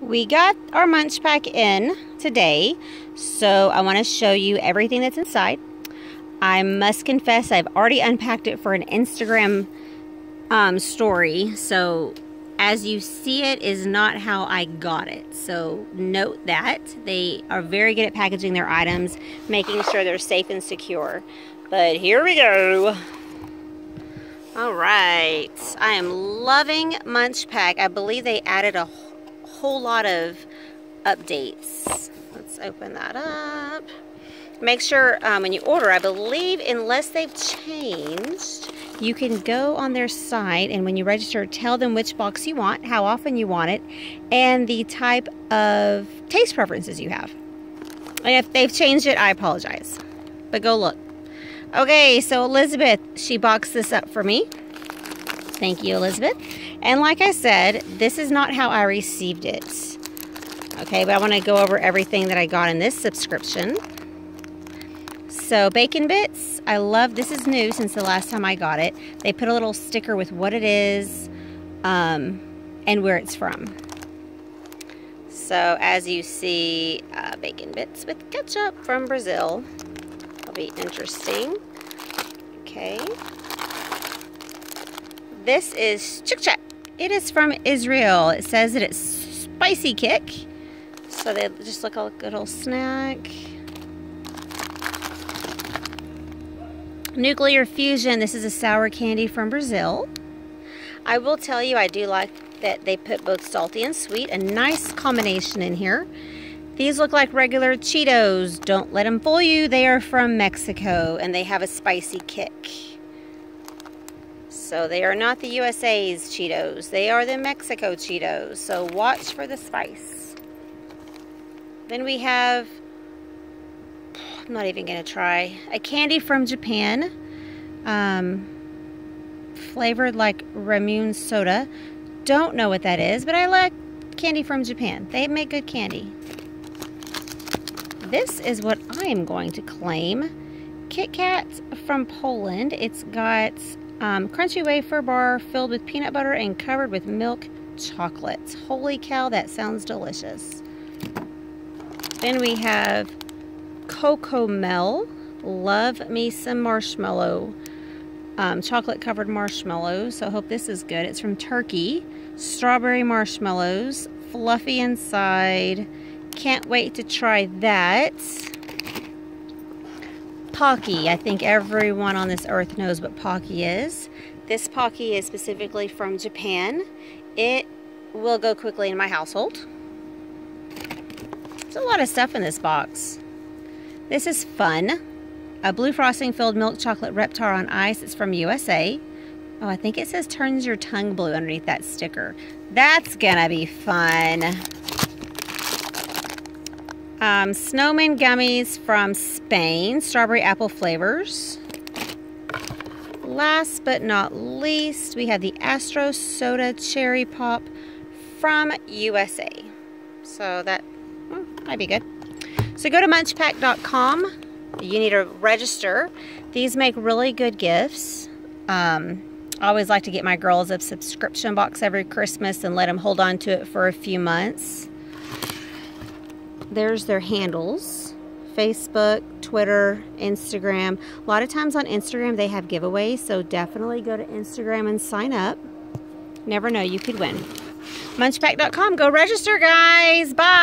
We got our MunchPak in today, so I want to show you everything that's inside. I must confess I've already unpacked it for an Instagram story, so as you see it is not how I got it. So note that. They are very good at packaging their items, making sure they're safe and secure. But here we go. All right, I am loving MunchPak. I believe they added a whole lot of updates. Let's open that up. Make sure when you order, I believe unless they've changed, you can go on their site and when you register, tell them which box you want, how often you want it, and the type of taste preferences you have. And if they've changed it, I apologize. But go look. Okay, so Elizabeth, she boxed this up for me. Thank you, Elizabeth. And like I said, this is not how I received it. Okay, but I want to go over everything that I got in this subscription. So bacon bits, I love, this is new since the last time I got it. They put a little sticker with what it is and where it's from. So as you see, bacon bits with ketchup from Brazil. That'll be interesting. Okay. This is chick-chack. It is from Israel. It says that it's spicy kick. So they just look like a little snack. Nuclear Fusion. This is a sour candy from Brazil. I will tell you, I do like that they put both salty and sweet. A nice combination in here. These look like regular Cheetos. Don't let them fool you. They are from Mexico and they have a spicy kick. So they are not the USA's Cheetos. They are the Mexico Cheetos. So watch for the spice. Then we have, I'm not even going to try, a candy from Japan. Flavored like Ramune soda. Don't know what that is, but I like candy from Japan. They make good candy. This is what I am going to claim. Kit Kat from Poland. It's got crunchy wafer bar filled with peanut butter and covered with milk chocolate. Holy cow, that sounds delicious. Then we have Cocoa Mel. Love me some marshmallow. Chocolate covered marshmallows. So I hope this is good. It's from Turkey. Strawberry marshmallows. Fluffy inside. Can't wait to try that. Pocky. I think everyone on this earth knows what Pocky is. This Pocky is specifically from Japan. It will go quickly in my household. There's a lot of stuff in this box. This is fun. A blue frosting filled milk chocolate Reptar on ice. It's from USA. Oh, I think it says turns your tongue blue underneath that sticker. That's gonna be fun. Snowman gummies from Spain, strawberry apple flavors. Last but not least, we have the Astro Soda Cherry Pop from USA. So that might be good. So go to MunchPak.com. You need to register. These make really good gifts. I always like to get my girls a subscription box every Christmas and let them hold on to it for a few months. There's their handles. Facebook, Twitter, Instagram. A lot of times on Instagram they have giveaways, so definitely go to Instagram and sign up. Never know, you could win. MunchPak.com. Go register, guys. Bye.